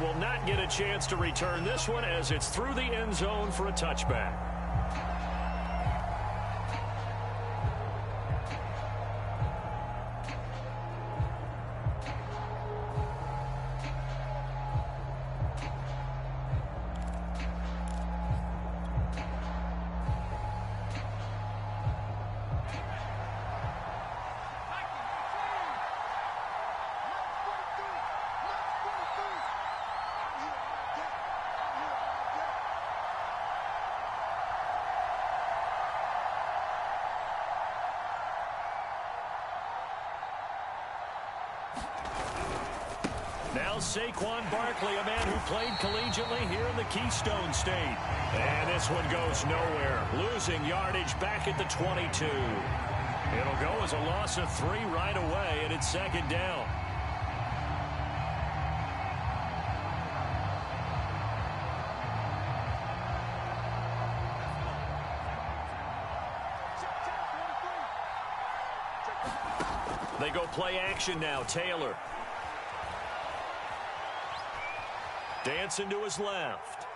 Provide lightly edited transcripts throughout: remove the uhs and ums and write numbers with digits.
will not get a chance to return this one as it's through the end zone for a touchback. Now Saquon Barkley, a man who played collegiately here in the Keystone State. And this one goes nowhere. Losing yardage back at the 22. It'll go as a loss of 3 right away, and it's second down. They go play action now. Taylor. Dancing to his left.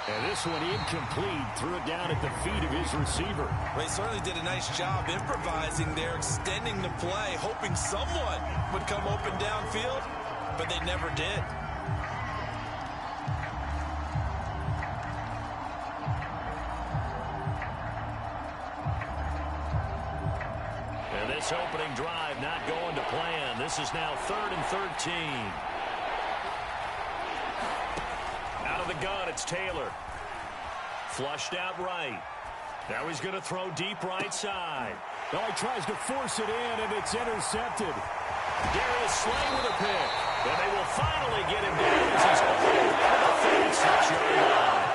And this one incomplete. Threw it down at the feet of his receiver. Well, he certainly did a nice job improvising there, extending the play, hoping someone would come open downfield, but they never did. And this opening drive not going to plan. This is now 3rd and 13. Out of the gun, it's Taylor. Flushed out right. Now he's going to throw deep right side. Oh, he tries to force it in, and it's intercepted. Darius Slay with a pick. And they will finally get him down as he's opening out of the 36-yard line.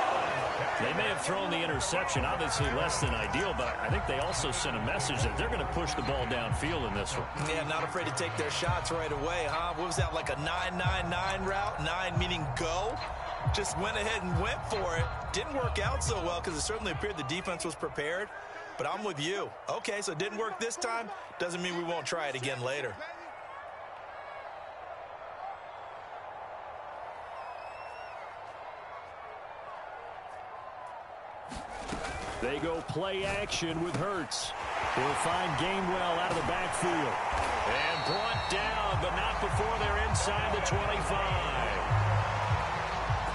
They may have thrown the interception, obviously less than ideal, but I think they also sent a message that they're going to push the ball downfield in this one. Yeah, not afraid to take their shots right away, huh? What was that, like a 9-9-9 route? 9 meaning go? Just went ahead and went for it. Didn't work out so well because it certainly appeared the defense was prepared. But I'm with you. Okay, so it didn't work this time. Doesn't mean we won't try it again later. They go play action with Hurts. He'll find Gainwell out of the backfield. And brought down, but not before they're inside the 25.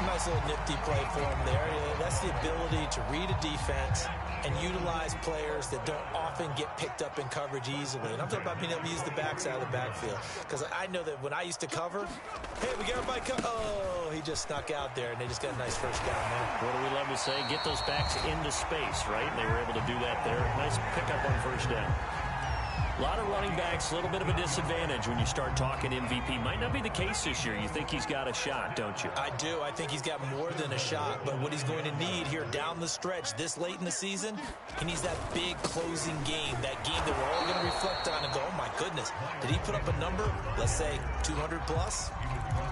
Nice little nifty play for him there. That's the ability to read a defense and utilize players that don't often get picked up in coverage easily. And I'm talking about being able to use the backside of the backfield. Because I know that when I used to cover, hey, we got everybody oh, he just snuck out there, and they just got a nice first down there. What do we love to say? Get those backs into space, right? And they were able to do that there. Nice pickup on first down. A lot of running backs, a little bit of a disadvantage when you start talking MVP. Might not be the case this year. You think he's got a shot, don't you? I do. I think he's got more than a shot. But what he's going to need here down the stretch this late in the season, he needs that big closing game, that game that we're all going to reflect on and go, oh, my goodness, did he put up a number, let's say, 200 plus?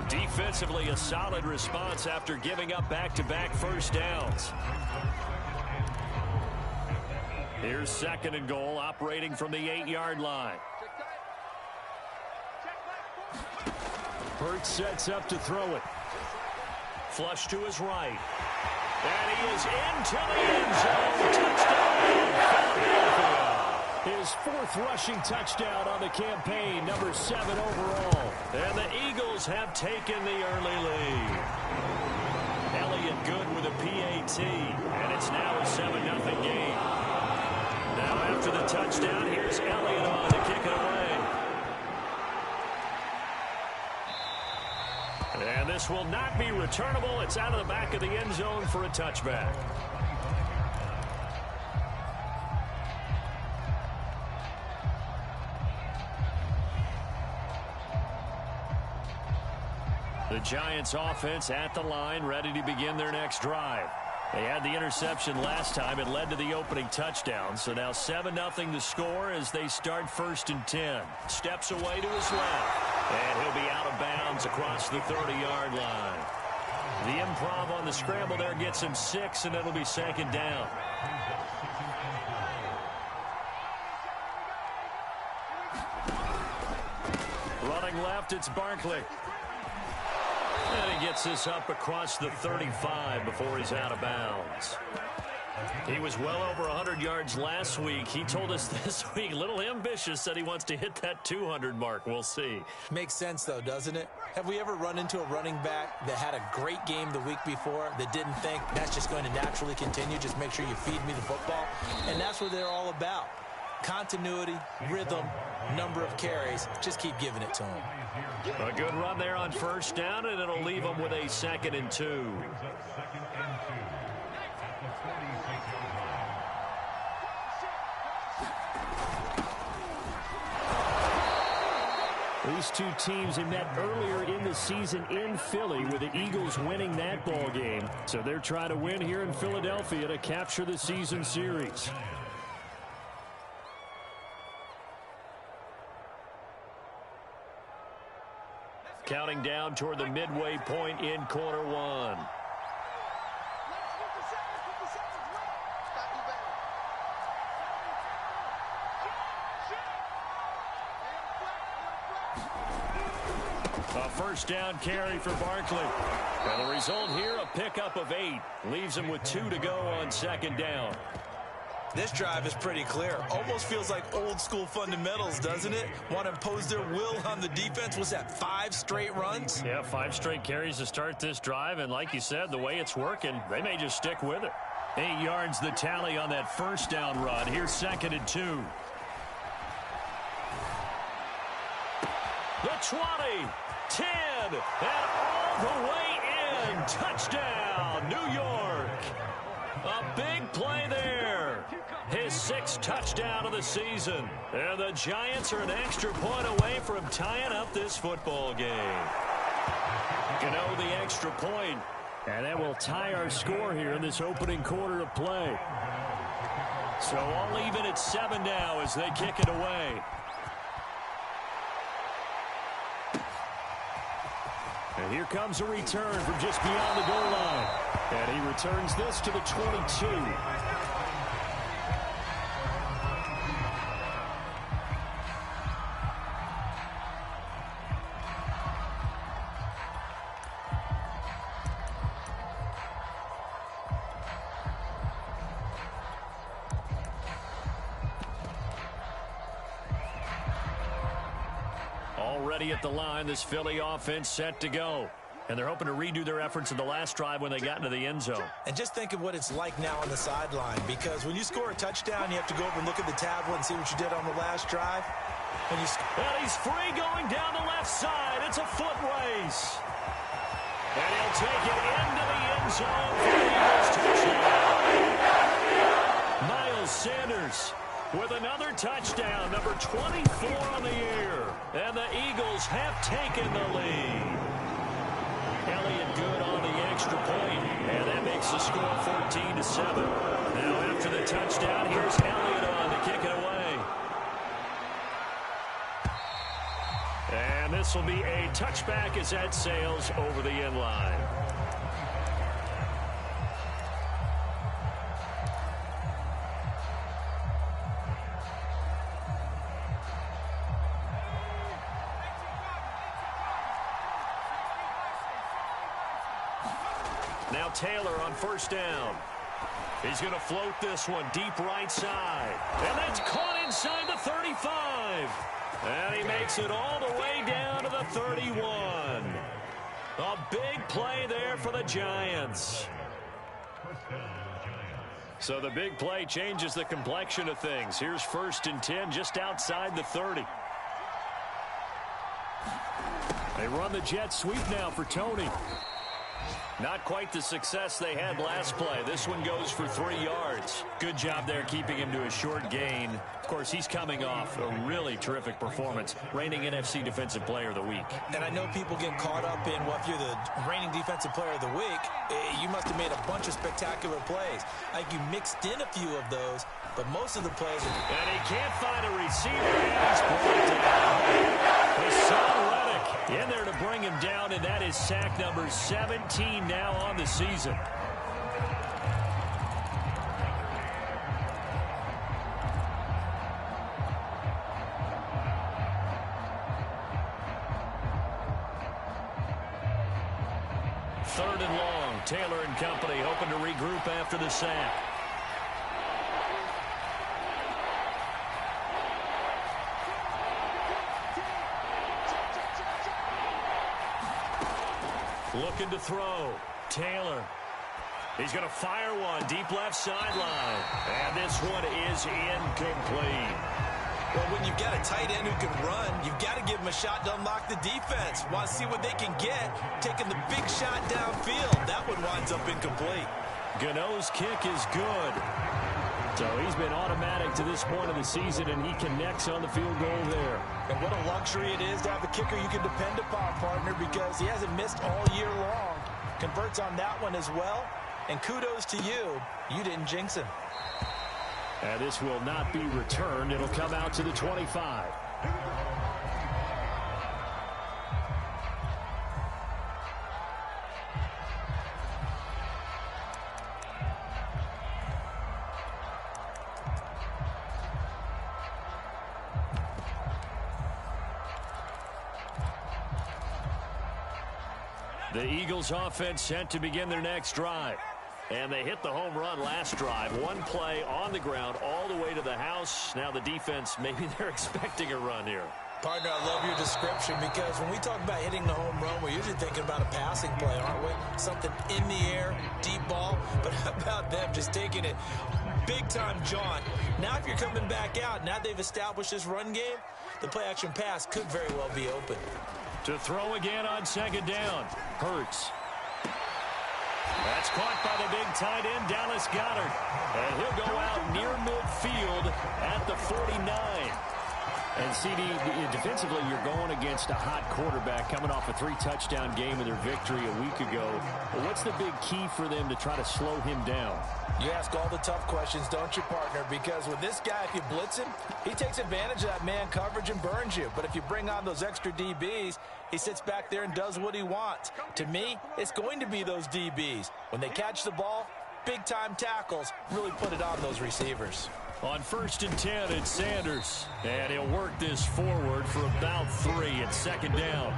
Defensively, a solid response after giving up back-to-back first downs. Here's 2nd and goal, operating from the 8-yard line. Hurts sets up to throw it. Flush to his right. And he is into the end zone. Touchdown, Philadelphia. His 4th rushing touchdown on the campaign, number 7 overall. And the Eagles have taken the early lead. Elliott good with a PAT. And it's now a 7-0 game. Now after the touchdown, here's Elliott on to kick it away. And this will not be returnable. It's out of the back of the end zone for a touchback. The Giants offense at the line, ready to begin their next drive. They had the interception last time. It led to the opening touchdown. So now 7-0 to score as they start 1st and 10. Steps away to his left. And he'll be out of bounds across the 30-yard line. The improv on the scramble there gets him 6, and it'll be 2nd down. Running left, it's Barkley. And he gets this up across the 35 before he's out of bounds. He was well over 100 yards last week. He told us this week, a little ambitious, said he wants to hit that 200 mark. We'll see. Makes sense, though, doesn't it? Have we ever run into a running back that had a great game the week before that didn't think that's just going to naturally continue? Just make sure you feed me the football. And that's what they're all about. Continuity, rhythm, number of carries. Just keep giving it to him. A good run there on first down, and it'll leave him with a 2nd and 2. These two teams have met earlier in the season in Philly with the Eagles winning that ball game. So they're trying to win here in Philadelphia to capture the season series. Counting down toward the midway point in quarter one. A first down carry for Barkley. And the result here, a pickup of 8. Leaves him with 2 to go on 2nd down. This drive is pretty clear. Almost feels like old school fundamentals, doesn't it? Want to impose their will on the defense. Was that 5 straight runs? Yeah, 5 straight carries to start this drive. And like you said, the way it's working, they may just stick with it. 8 yards the tally on that first down run. Here's 2nd and 2. The 20, 10, and all the way in. Touchdown, New York. A big play there. His 6th touchdown of the season. And the Giants are an extra point away from tying up this football game. Gano the extra point. And that will tie our score here in this opening quarter of play. So all even at 7 now as they kick it away. And here comes a return from just beyond the goal line. And he returns this to the 22. Already at the line, this Philly offense set to go. And they're hoping to redo their efforts in the last drive when they got into the end zone. And just think of what it's like now on the sideline, because when you score a touchdown, you have to go over and look at the tablet and see what you did on the last drive. And he's free going down the left side. It's a foot race. And he'll take it into the end zone for the Eagles touchdown. Miles Sanders with another touchdown, number 24 on the year. And the Eagles have taken the lead. Elliott good on the extra point, and that makes the score 14-7. Now after the touchdown, here's Elliott on to kick it away. And this will be a touchback as that sails over the end line. Now Taylor on first down. He's going to float this one deep right side. And that's caught inside the 35. And he makes it all the way down to the 31. A big play there for the Giants. So the big play changes the complexion of things. Here's 1st and 10 just outside the 30. They run the jet sweep now for Tony. Not quite the success they had last play. This one goes for 3 yards. Good job there keeping him to a short gain. Of course, he's coming off a really terrific performance, reigning NFC Defensive Player of the Week. And I know people get caught up in, well, if you're the reigning Defensive Player of the Week, you must have made a bunch of spectacular plays. Like you mixed in a few of those, but most of the plays are... And he can't find a receiver, and he's brought down. Hassan Reddick in there to bring him down, and that is sack number 17 now on the season. 3rd and long. Taylor and company hoping to regroup after the sack. Looking to throw. Taylor. He's going to fire one deep left sideline. And this one is incomplete. Well, when you've got a tight end who can run, you've got to give him a shot to unlock the defense. Want to see what they can get, taking the big shot downfield. That one winds up incomplete. Gano's kick is good. So he's been automatic to this point of the season, and he connects on the field goal there. And what a luxury it is to have a kicker you can depend upon, partner, because he hasn't missed all year long. Converts on that one as well. And kudos to you. You didn't jinx him. And this will not be returned. It'll come out to the 25. The Eagles offense set to begin their next drive. And they hit the home run last drive. One play on the ground all the way to the house. Now the defense, maybe they're expecting a run here. Partner, I love your description because when we talk about hitting the home run, we're usually thinking about a passing play, aren't we? Something in the air, deep ball. But how about them just taking it big-time jaunt? Now if you're coming back out, now they've established this run game, the play-action pass could very well be open. To throw again on 2nd down. Hurts. That's caught by the big tight end, Dallas Goedert. And he'll go out near midfield at the 49. And, CD, defensively, you're going against a hot quarterback coming off a 3-touchdown game in their victory a week ago. But what's the big key for them to try to slow him down? You ask all the tough questions, don't you, partner? Because with this guy, if you blitz him, he takes advantage of that man coverage and burns you. But if you bring on those extra DBs, he sits back there and does what he wants. To me, it's going to be those DBs. When they catch the ball, big-time tackles really put it on those receivers. On 1st and 10, it's Sanders. And he'll work this forward for about 3 at 2nd down.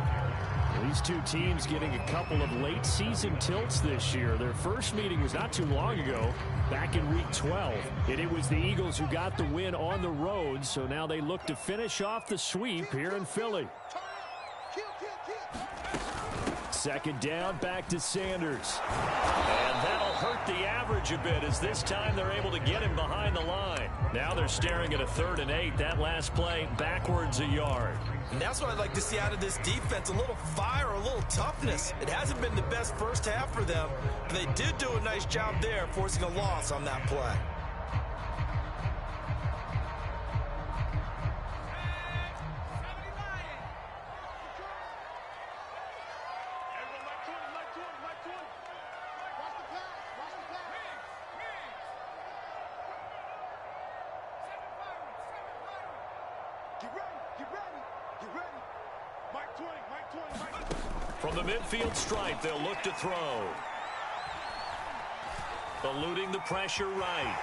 These two teams getting a couple of late-season tilts this year. Their first meeting was not too long ago, back in Week 12. And it was the Eagles who got the win on the road, so now they look to finish off the sweep here in Philly. 2nd down, back to Sanders. And that'll hurt the average a bit as this time they're able to get him behind the line. Now they're staring at a 3rd and 8. That last play backwards a yard. And that's what I'd like to see out of this defense, a little fire, a little toughness. It hasn't been the best first half for them, but they did do a nice job there forcing a loss on that play. From the midfield stripe, they'll look to throw. Eluding the pressure right.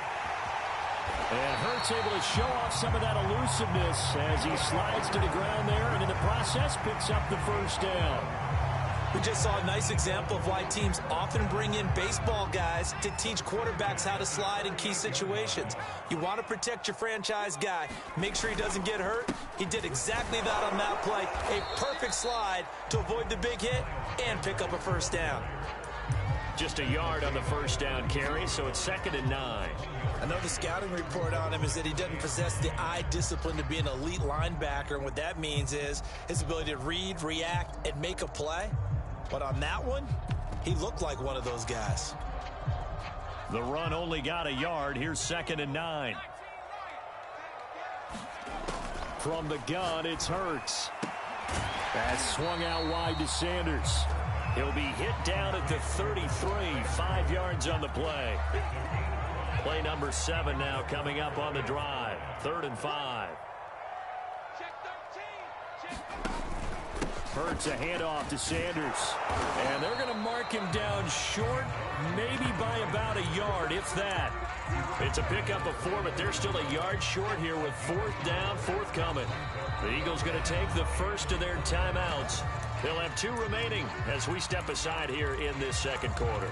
And Hurts able to show off some of that elusiveness as he slides to the ground there, and in the process picks up the 1st down. We just saw a nice example of why teams often bring in baseball guys to teach quarterbacks how to slide in key situations. You want to protect your franchise guy. Make sure he doesn't get hurt. He did exactly that on that play. A perfect slide to avoid the big hit and pick up a 1st down. Just a yard on the 1st down carry, so it's 2nd and 9. I know the scouting report on him is that he doesn't possess the eye discipline to be an elite linebacker, and what that means is his ability to read, react, and make a play. But on that one, he looked like one of those guys. The run only got a yard. Here's 2nd and 9. From the gun, it's Hurts. That's swung out wide to Sanders. He'll be hit down at the 33, 5 yards on the play. Play number 7 now coming up on the drive. 3rd and 5. Hurts a handoff to Sanders. And they're going to mark him down short, maybe by about a yard, if that. It's a pickup of 4, but they're still a yard short here with 4th down, 4th coming. The Eagles going to take the first of their timeouts They'll have 2 remaining as we step aside here in this second quarter.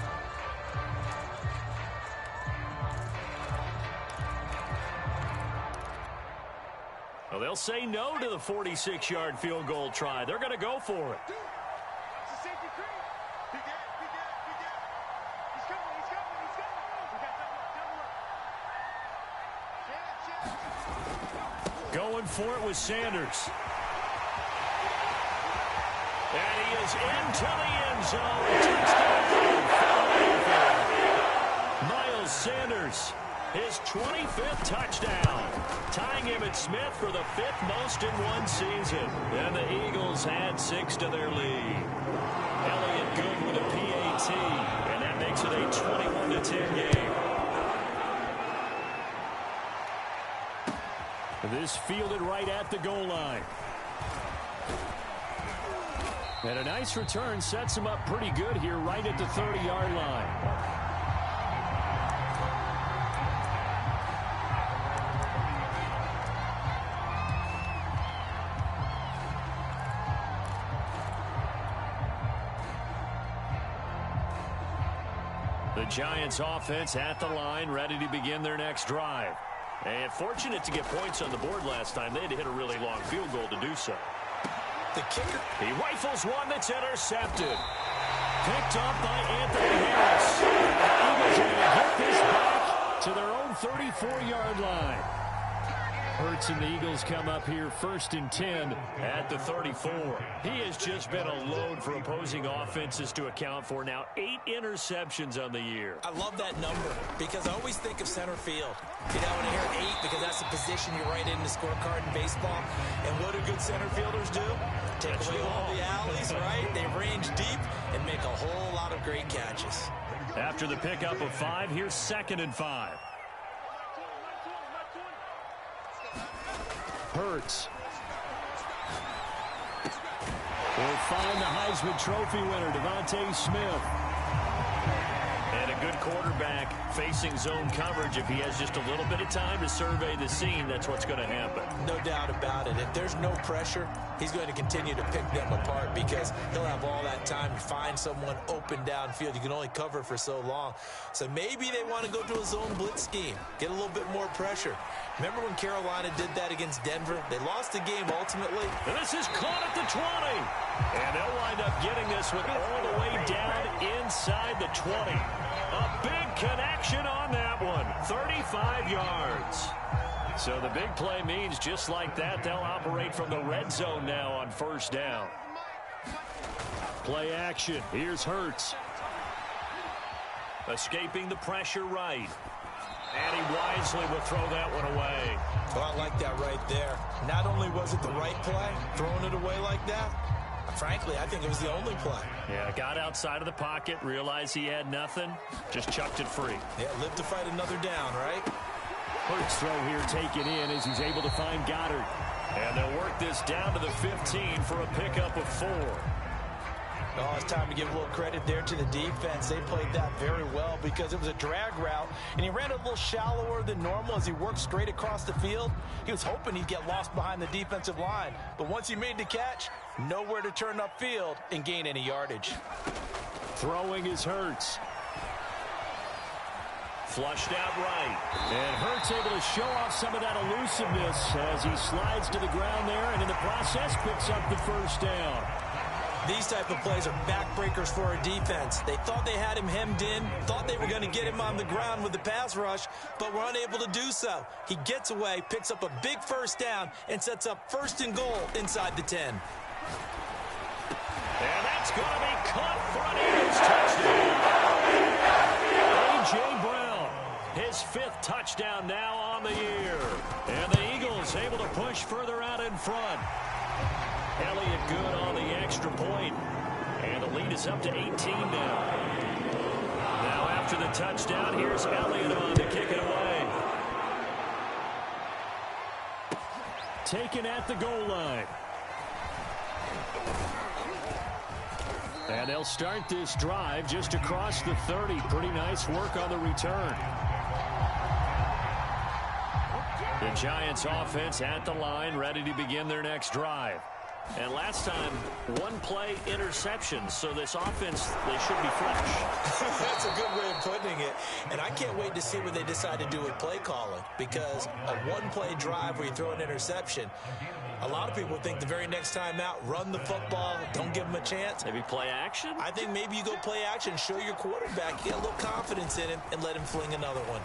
Well, they'll say no to the 46-yard field goal try. They're going to go for it. Going for it with Sanders. And he is into the end zone. Touchdown. Miles Sanders, his 25th touchdown, tying him at Smith for the 5th most in one season. And the Eagles add 6 to their lead. Elliott good with a PAT, and that makes it a 21-10 game. This fielded right at the goal line. And a nice return sets him up pretty good here right at the 30-yard line. The Giants offense at the line, ready to begin their next drive. And fortunate to get points on the board last time. They had to hit a really long field goal to do so. The kicker. He rifles one that's intercepted. Picked up by Anthony Harris. The Eagles are going to get this back to their own 34-yard line. Hurts and the Eagles come up here 1st and 10 at the 34. He has just been a load for opposing offenses to account for. Now 8 interceptions on the year. I love that number because I always think of center field. You know, when I hear 8, because that's the position you write in the scorecard in baseball. And what do good center fielders do? Take away all the alleys, right? They range deep and make a whole lot of great catches. After the pickup of 5, here's 2nd and 5. Hurts will find the Heisman Trophy winner, Devontae Smith. And a good quarterback facing zone coverage. If he has just a little bit of time to survey the scene, that's what's going to happen. No doubt about it. If there's no pressure, he's going to continue to pick them apart because he'll have all that time to find someone open downfield. You can only cover for so long. So maybe they want to go to a zone blitz scheme, get a little bit more pressure. Remember when Carolina did that against Denver? They lost the game ultimately. And this is caught at the 20. And they'll wind up getting this one all the way down inside the 20. A big connection on that one. 35 yards. So the big play means just like that, they'll operate from the red zone now on 1st down. Play action. Here's Hurts. Escaping the pressure right. And he wisely will throw that one away. Well, I like that right there. Not only was it the right play, throwing it away like that, frankly, I think it was the only play. Yeah, got outside of the pocket, realized he had nothing, just chucked it free. Yeah, live to fight another down, right? Hurts throw here taken in as he's able to find Goddard. And they'll work this down to the 15 for a pickup of 4. Oh, it's time to give a little credit there to the defense. They played that very well because it was a drag route, and he ran a little shallower than normal as he worked straight across the field. He was hoping he'd get lost behind the defensive line, but once he made the catch, nowhere to turn upfield and gain any yardage. Throwing is Hurts. Flushed out right. And Hurts able to show off some of that elusiveness as he slides to the ground there, and in the process picks up the 1st down. These type of plays are backbreakers for a defense. They thought they had him hemmed in, thought they were going to get him on the ground with the pass rush, but were unable to do so. He gets away, picks up a big 1st down, and sets up 1st and goal inside the 10. And that's going to be caught for an Eagles touchdown. A.J. Brown, his 5th touchdown now on the year. And the Eagles able to push further out in front. Elliott good on the extra point. And the lead is up to 18 now. Now after the touchdown, here's Elliott on to kick it away. Taken at the goal line. And they'll start this drive just across the 30. Pretty nice work on the return. The Giants offense at the line, ready to begin their next drive. And last time, one play interception. So this offense, they should be fresh. That's a good way of putting it. And I can't wait to see what they decide to do with play calling, because a one-play drive where you throw an interception, a lot of people think the very next time out, run the football, don't give them a chance. Maybe play action? I think maybe you go play action, show your quarterback, get a little confidence in him, and let him fling another one.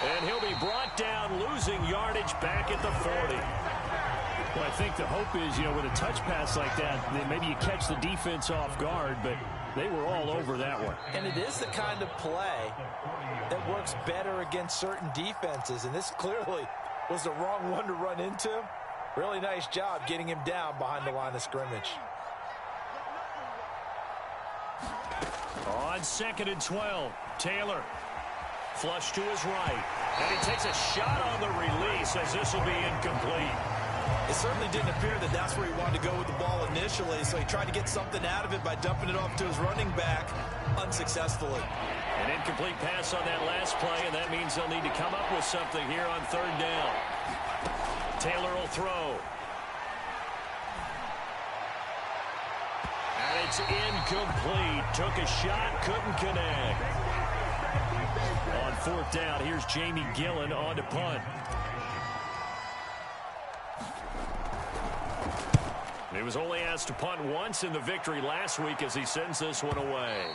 And he'll be brought down, losing yardage back at the 40. Well, I think the hope is, with a touch pass like that, then maybe you catch the defense off guard, but they were all over that one. And it is the kind of play that works better against certain defenses, and this clearly was the wrong one to run into. Really nice job getting him down behind the line of scrimmage. On 2nd and 12, Taylor. Flush to his right. And he takes a shot on the release as this will be incomplete. It certainly didn't appear that that's where he wanted to go with the ball initially, so he tried to get something out of it by dumping it off to his running back unsuccessfully. An incomplete pass on that last play, and that means they'll need to come up with something here on 3rd down. Taylor will throw. And it's incomplete. Took a shot, couldn't connect. On 4th down, here's Jamie Gillen on to punt. He was only asked to punt once in the victory last week as he sends this one away.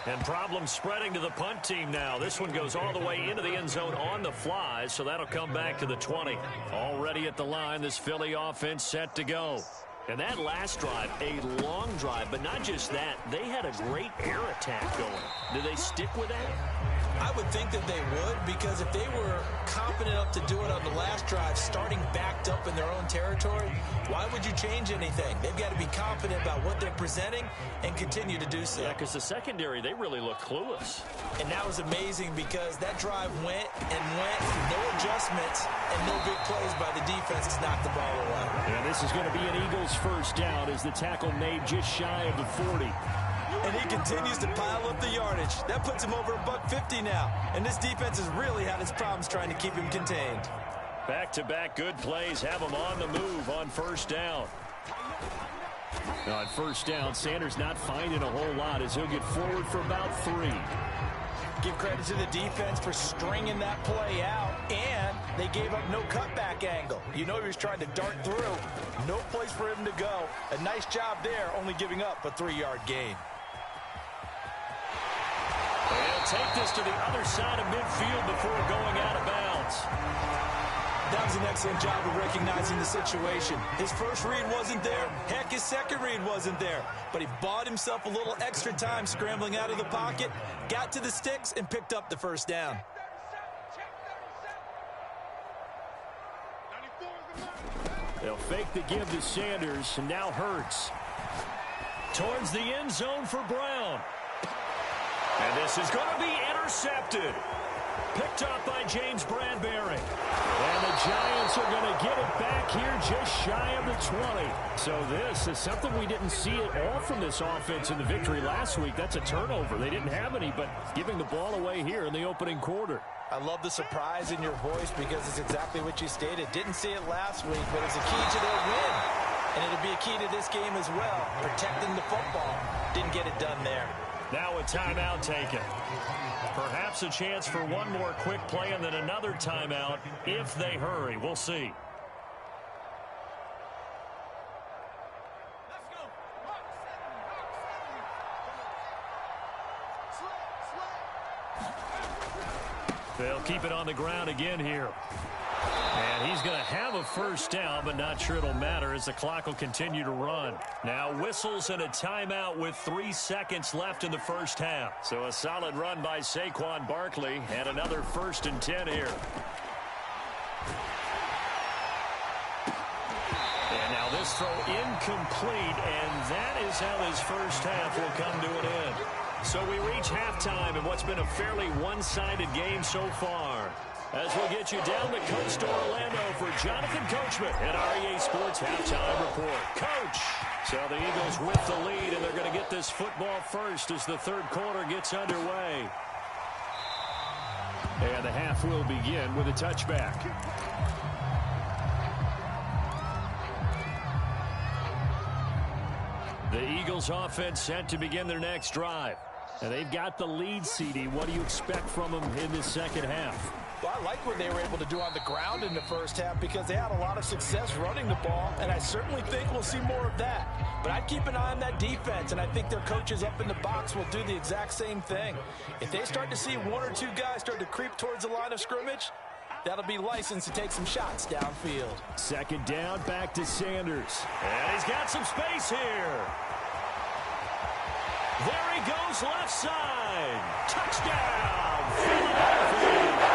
And problems spreading to the punt team now. This one goes all the way into the end zone on the fly, so that'll come back to the 20. Already at the line, this Philly offense set to go. And that last drive, a long drive, but not just that. They had a great air attack going. Do they stick with that? I would think that they would, because if they were confident enough to do it on the last drive, starting backed up in their own territory, why would you change anything? They've got to be confident about what they're presenting and continue to do so. Yeah, because the secondary, they really look clueless. And that was amazing because that drive went and went, no adjustments, and no big plays by the defense to knock the ball away. And this is going to be an Eagles first down as the tackle made just shy of the 40. And he continues to pile up the yardage. That puts him over $150 now. And this defense has really had its problems trying to keep him contained. Back-to-back good plays have him on the move on 1st down. Now on 1st down, Sanders not finding a whole lot as he'll get forward for about 3. Give credit to the defense for stringing that play out, and they gave up no cutback angle. You know he was trying to dart through. No place for him to go. A nice job there, only giving up a 3-yard gain. They'll take this to the other side of midfield before going out of bounds. That was an excellent job of recognizing the situation. His first read wasn't there. Heck, his second read wasn't there. But he bought himself a little extra time scrambling out of the pocket, got to the sticks, and picked up the 1st down. They'll fake the give to Sanders, and now Hurts. Towards the end zone for Brown. And this is going to be intercepted. Picked up by James Bradbury. And the Giants are going to get it back here just shy of the 20. So this is something we didn't see at all from this offense in the victory last week. That's a turnover. They didn't have any, but giving the ball away here in the opening quarter. I love the surprise in your voice because it's exactly what you stated. Didn't see it last week, but it's a key to their win. And it'll be a key to this game as well. Protecting the football. Didn't get it done there. Now a timeout taken. Perhaps a chance for one more quick play and then another timeout if they hurry. We'll see. They'll keep it on the ground again here. And he's going to have a 1st down, but not sure it'll matter as the clock will continue to run. Now whistles and a timeout with 3 seconds left in the 1st half. So a solid run by Saquon Barkley and another 1st and 10 here. And now this throw incomplete, and that is how this 1st half will come to an end. So we reach halftime in what's been a fairly one-sided game so far. As we'll get you down the coast to Orlando for Jonathan Coachman at REA Sports Halftime Report. Coach! So the Eagles with the lead, and they're going to get this football first as the 3rd quarter gets underway. And the half will begin with a touchback. The Eagles offense set to begin their next drive. And they've got the lead, CD. What do you expect from them in this second half? Well, I like what they were able to do on the ground in the first half because they had a lot of success running the ball, and I certainly think we'll see more of that. But I'd keep an eye on that defense, and I think their coaches up in the box will do the exact same thing. If they start to see one or two guys start to creep towards the line of scrimmage, that'll be licensed to take some shots downfield. Second down, back to Sanders. And he's got some space here. There he goes, left side. Touchdown, Philadelphia.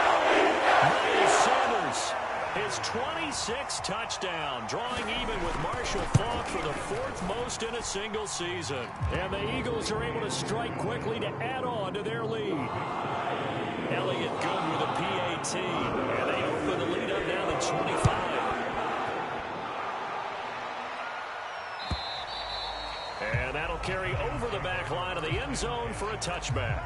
Miles Sanders, his 26th touchdown, drawing even with Marshall Faulk for the 4th most in a single season. And the Eagles are able to strike quickly to add on to their lead. Elliott good with a PAT, and they open the lead up now to 25. And that'll carry over the back line of the end zone for a touchback.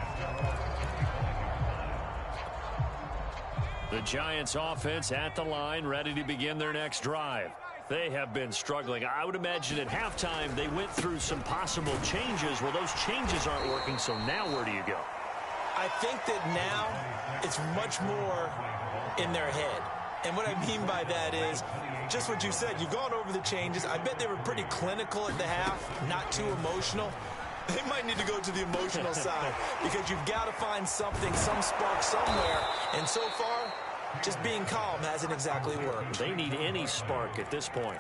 The Giants offense at the line, ready to begin their next drive. They have been struggling. I would imagine at halftime they went through some possible changes. Well, those changes aren't working, so now where do you go? I think that now it's much more in their head. And what I mean by that is just what you said. You've gone over the changes. I bet they were pretty clinical at the half, not too emotional. They might need to go to the emotional side because you've got to find something, some spark somewhere. And so far, just being calm hasn't exactly worked. They need any spark at this point.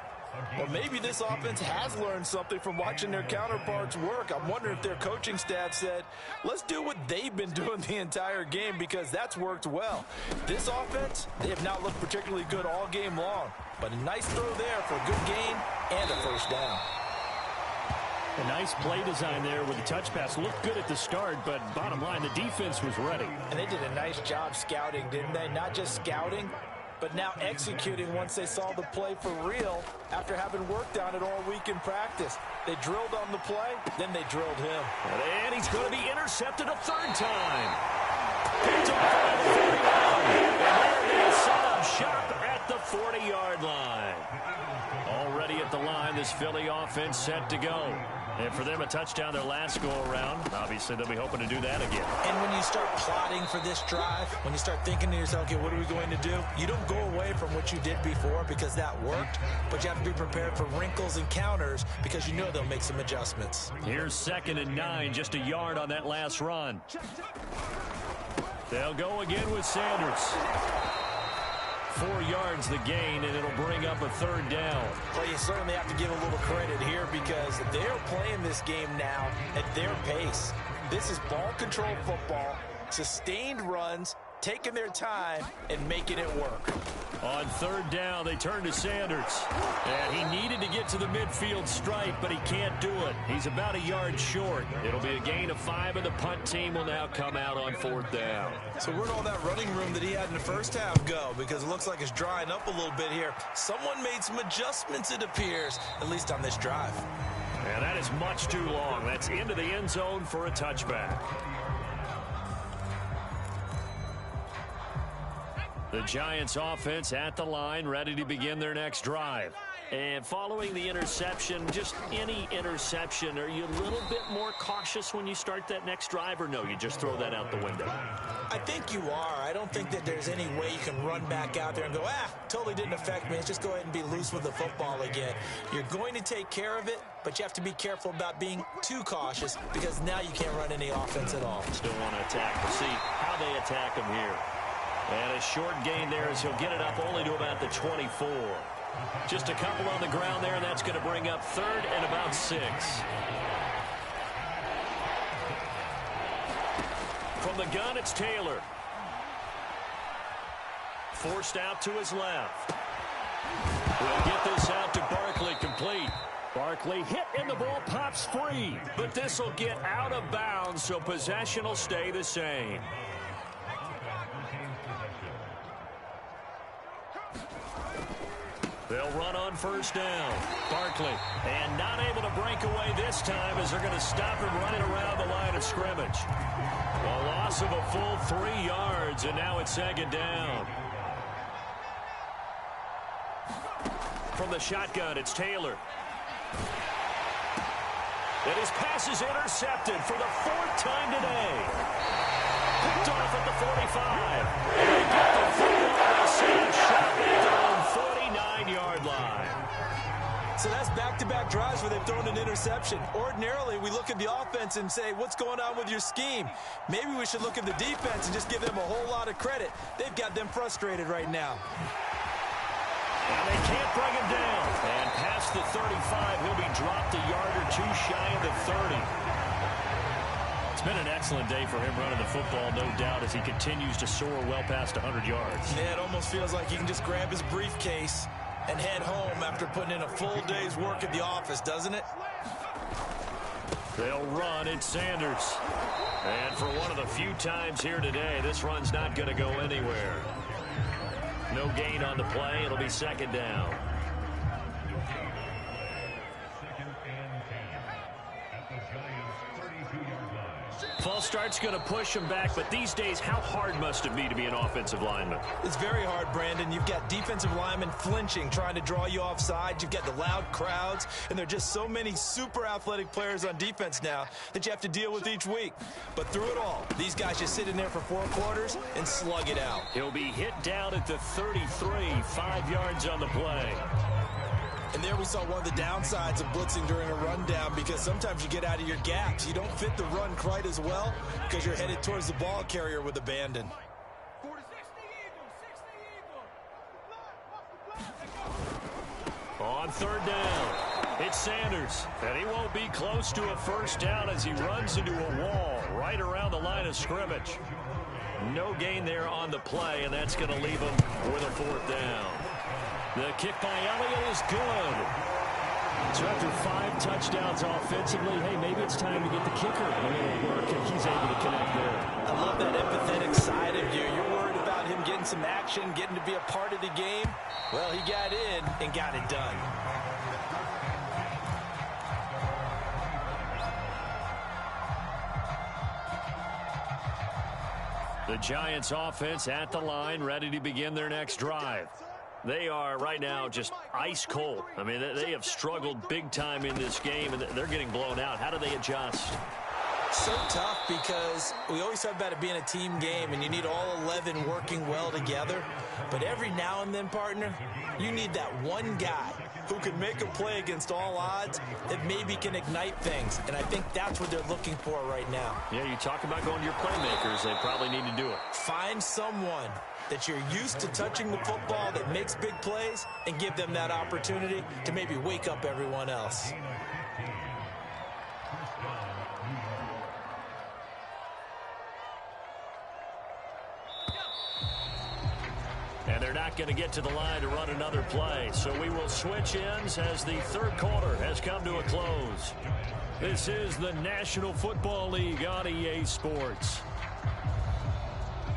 Or maybe this offense has learned something from watching their counterparts work. I'm wondering if their coaching staff said, let's do what they've been doing the entire game because that's worked well. This offense, they have not looked particularly good all game long. But a nice throw there for a good gain and a first down. A nice play design there with the touch pass. Looked good at the start, but bottom line, the defense was ready. And they did a nice job scouting, didn't they? Not just scouting, but now executing once they saw the play for real after having worked on it all week in practice. They drilled on the play, then they drilled him. And he's going to be intercepted a third time. Picked off at the 41. And there it is, set up shop at the 40-yard line. Already at the line, this Philly offense set to go. And for them, a touchdown their last go-around. Obviously, they'll be hoping to do that again. And when you start plotting for this drive, when you start thinking to yourself, okay, what are we going to do? You don't go away from what you did before because that worked, but you have to be prepared for wrinkles and counters because you know they'll make some adjustments. Here's 2nd and 9, just a yard on that last run. They'll go again with Sanders. 4 yards the gain, and it'll bring up a third down. Well, you certainly have to give a little credit here because they're playing this game now at their pace. This is ball control football, sustained runs, taking their time and making it work. On 3rd down, they turn to Sanders. And he needed to get to the midfield stripe, but he can't do it. He's about a yard short. It'll be a gain of 5, and the punt team will now come out on 4th down. So where'd all that running room that he had in the first half go? Because it looks like it's drying up a little bit here. Someone made some adjustments, it appears, at least on this drive. And that is much too long. That's into the end zone for a touchback. The Giants offense at the line, ready to begin their next drive. And following the interception, just any interception, are you a little bit more cautious when you start that next drive, or no, you just throw that out the window? I think you are. I don't think that there's any way you can run back out there and go, totally didn't affect me. Let's just go ahead and be loose with the football again. You're going to take care of it, but you have to be careful about being too cautious because now you can't run any offense at all. Still want to attack. We'll see how they attack him here. And a short gain there as he'll get it up only to about the 24. Just a couple on the ground there, and that's going to bring up 3rd and about 6. From the gun, it's Taylor. Forced out to his left. We'll get this out to Barkley, complete. Barkley hit and the ball pops free. But this will get out of bounds, so possession will stay the same. They'll run on 1st down. Barkley, and not able to break away this time as they're going to stop him running around the line of scrimmage. A loss of a full 3 yards, and now it's 2nd down. From the shotgun, it's Taylor. And his pass is intercepted for the 4th time today. Picked off at the 45. And they get the football and set up shop at their own 49-yard line. So that's back-to-back drives where they've thrown an interception. Ordinarily, we look at the offense and say, what's going on with your scheme? Maybe we should look at the defense and just give them a whole lot of credit. They've got them frustrated right now. And they can't bring him down. And past the 35, he'll be dropped a yard or two shy of the 30. It's been an excellent day for him running the football, no doubt, as he continues to soar well past 100 yards. Yeah, it almost feels like he can just grab his briefcase and head home after putting in a full day's work at the office, doesn't it? They'll run. It's Sanders. And for one of the few times here today, this run's not going to go anywhere. No gain on the play. It'll be 2nd down. False start's going to push him back, but these days, how hard must it be to be an offensive lineman? It's very hard, Brandon. You've got defensive linemen flinching, trying to draw you offside. You've got the loud crowds, and there are just so many super athletic players on defense now that you have to deal with each week. But through it all, these guys just sit in there for 4 quarters and slug it out. He'll be hit down at the 33, 5 yards on the play. And there we saw one of the downsides of blitzing during a rundown, because sometimes you get out of your gaps. You don't fit the run quite as well because you're headed towards the ball carrier with abandon. On 3rd down, it's Sanders. And he won't be close to a 1st down as he runs into a wall right around the line of scrimmage. No gain there on the play, and that's going to leave him with a 4th down. The kick by Elliott is good. So after 5 touchdowns offensively, hey, maybe it's time to get the kicker a little work, and he's able to connect there. I love that empathetic side of you. You're worried about him getting some action, getting to be a part of the game. Well, he got in and got it done. The Giants offense at the line, ready to begin their next drive. They are right now just ice cold. I mean, they have struggled big time in this game, and they're getting blown out. How do they adjust? So tough, because we always talk about it being a team game, and you need all 11 working well together. But every now and then, partner, you need that one guy who can make a play against all odds that maybe can ignite things. And I think that's what they're looking for right now. Yeah, you talk about going to your playmakers. They probably need to do it. Find someone that you're used to touching the football that makes big plays and give them that opportunity to maybe wake up everyone else. And they're not going to get to the line to run another play. So we will switch ends as the 3rd quarter has come to a close. This is the National Football League on EA Sports.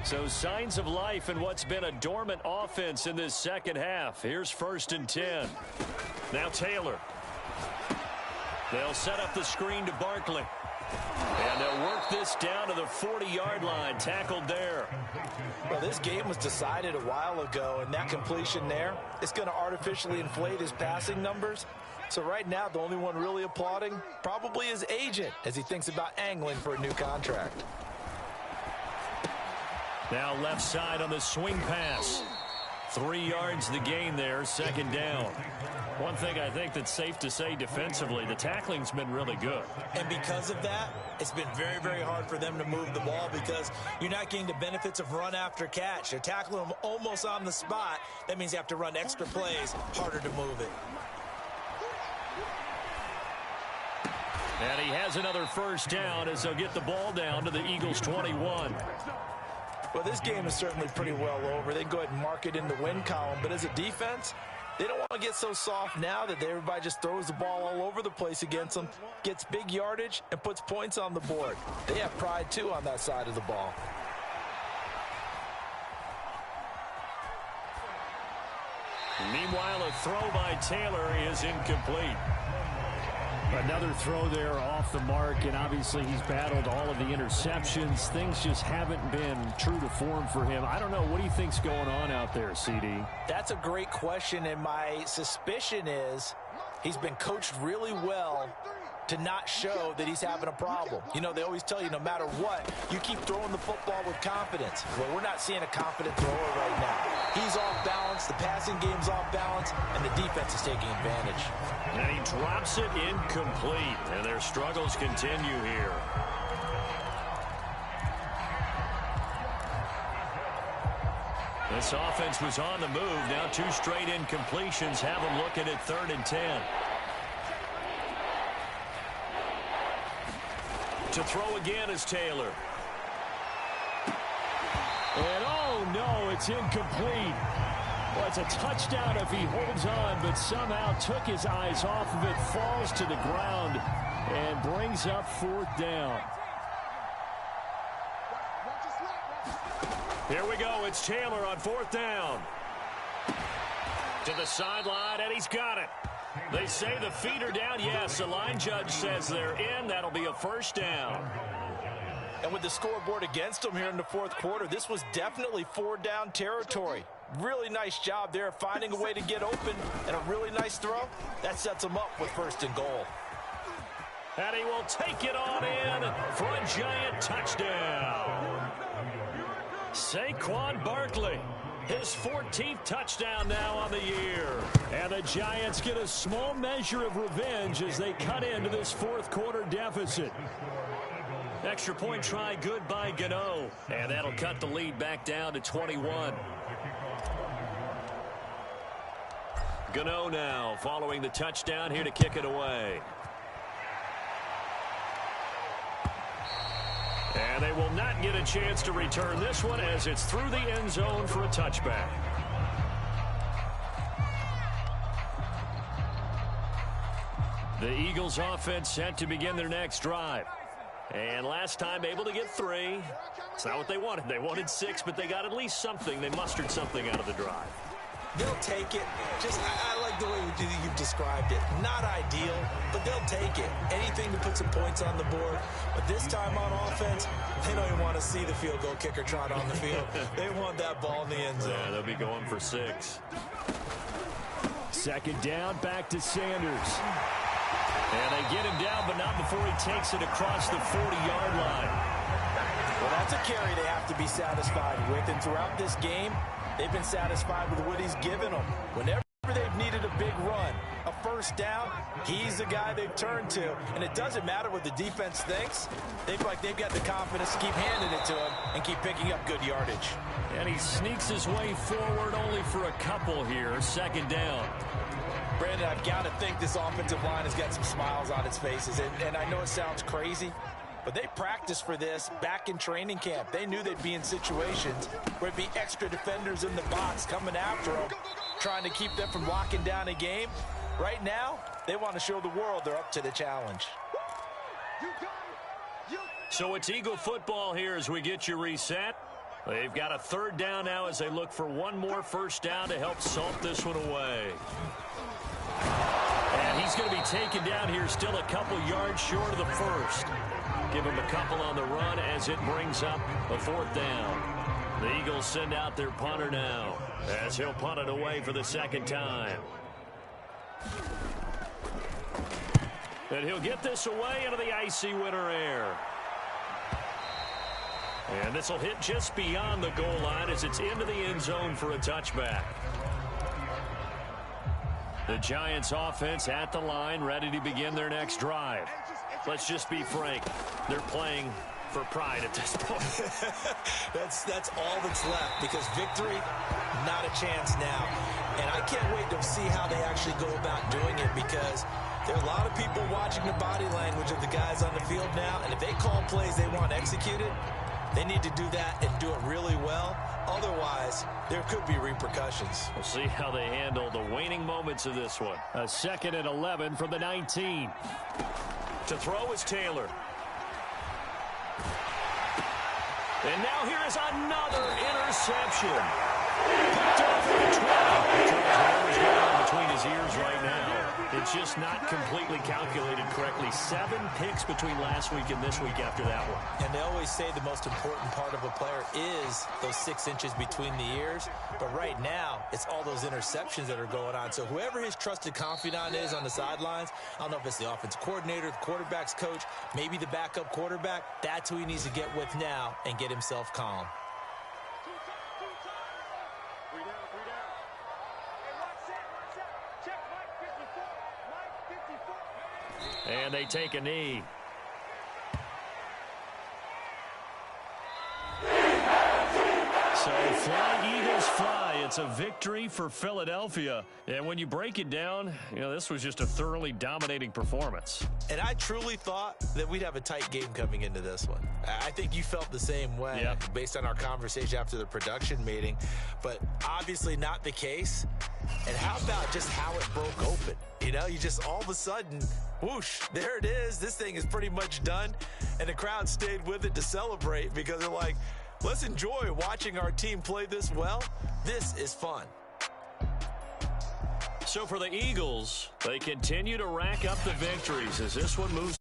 So signs of life in what's been a dormant offense in this 2nd half. Here's 1st and 10. Now Taylor. They'll set up the screen to Barkley. And they'll work this down to the 40-yard line, tackled there. Well, this game was decided a while ago, and that completion there, it's going to artificially inflate his passing numbers. So right now, the only one really applauding probably his agent as he thinks about angling for a new contract. Now left side on the swing pass. 3 yards the gain there, 2nd down. One thing I think that's safe to say defensively, the tackling's been really good. And because of that, it's been very, very hard for them to move the ball because you're not getting the benefits of run after catch. They're tackling them almost on the spot. That means you have to run extra plays, harder to move it. And he has another 1st down as they'll get the ball down to the Eagles' 21. Well, this game is certainly pretty well over. They can go ahead and mark it in the win column. But as a defense, they don't want to get so soft now that everybody just throws the ball all over the place against them, gets big yardage, and puts points on the board. They have pride, too, on that side of the ball. Meanwhile, a throw by Taylor is incomplete. Another throw there off the mark, and obviously he's battled all of the interceptions. Things just haven't been true to form for him. I don't know. What do you think's going on out there, CD? That's a great question, and my suspicion is he's been coached really well to not show that he's having a problem. You know, they always tell you no matter what, you keep throwing the football with confidence. Well, we're not seeing a confident thrower right now. He's off balance, the passing game's off balance, and the defense is taking advantage. And he drops it incomplete, and their struggles continue here. This offense was on the move. Now 2 straight incompletions have them looking at 3rd and 10. To throw again is Taylor. And oh no, it's incomplete. Well, it's a touchdown if he holds on, but somehow took his eyes off of it, falls to the ground, and brings up 4th down. Here we go. It's Taylor on 4th down. To the sideline, and he's got it. They say the feet are down. Yes, the line judge says they're in. That'll be a 1st down. And with the scoreboard against them here in the 4th quarter, this was definitely 4-down territory. Really nice job there, finding a way to get open, and a really nice throw. That sets them up with 1st and goal. And he will take it on in for a giant touchdown. Saquon Barkley, his 14th touchdown now on the year. And the Giants get a small measure of revenge as they cut into this 4th quarter deficit. Extra point try good by Gano. And that'll cut the lead back down to 21. Gano now following the touchdown here to kick it away. And they will not get a chance to return this one as it's through the end zone for a touchback. The Eagles offense set to begin their next drive. And last time able to get 3. It's not what they wanted. They wanted 6, but they got at least something. They mustered something out of the drive. They'll take it. Just, I like the way you've described it. Not ideal, but they'll take it. Anything to put some points on the board. But this time on offense, they don't even want to see the field goal kicker trot on the field. They want that ball in the end zone. Yeah, they'll be going for 6. 2nd down, back to Sanders. And they get him down, but not before he takes it across the 40-yard line. Well, that's a carry they have to be satisfied with. And throughout this game, they've been satisfied with what he's given them. Whenever they've needed a big run, a 1st down, he's the guy they've turned to. And it doesn't matter what the defense thinks. They've got the confidence to keep handing it to him and keep picking up good yardage. And he sneaks his way forward only for a couple here. 2nd down. Brandon, I've got to think this offensive line has got some smiles on its faces. And I know it sounds crazy, but they practiced for this back in training camp. They knew they'd be in situations where it'd be extra defenders in the box coming after them, trying to keep them from locking down a game. Right now, they want to show the world they're up to the challenge. So it's Eagle football here as we get you reset. They've got a 3rd down now as they look for one more 1st down to help salt this one away. And he's going to be taken down here still a couple yards short of the 1st. Give him a couple on the run as it brings up a 4th down. The Eagles send out their punter now as he'll punt it away for the 2nd time. And he'll get this away into the icy winter air. And this will hit just beyond the goal line as it's into the end zone for a touchback. The Giants offense at the line, ready to begin their next drive. Let's just be frank. They're playing for pride at this point. That's all that's left, because victory, not a chance now. And I can't wait to see how they actually go about doing it, because there are a lot of people watching the body language of the guys on the field now, and if they call plays they want executed, they need to do that and do it really well. Otherwise, there could be repercussions. We'll see how they handle the waning moments of this one. A 2nd and 11 from the 19. To throw is Taylor. And now here is another interception. Between his ears right now. It's just not completely calculated correctly. 7 picks between last week and this week after that one. And they always say the most important part of a player is those 6 inches between the ears. But right now, it's all those interceptions that are going on. So whoever his trusted confidant is on the sidelines, I don't know if it's the offensive coordinator, the quarterback's coach, maybe the backup quarterback, that's who he needs to get with now and get himself calm. And they take a knee. So fly, Eagles fly. It's a victory for Philadelphia. And when you break it down, this was just a thoroughly dominating performance. And I truly thought that we'd have a tight game coming into this one. I think you felt the same way based on our conversation after the production meeting, but obviously not the case. And how about just how it broke open? You just all of a sudden, whoosh, there it is. This thing is pretty much done. And the crowd stayed with it to celebrate because they're like, let's enjoy watching our team play this well. This is fun. So for the Eagles, they continue to rack up the victories as this one moves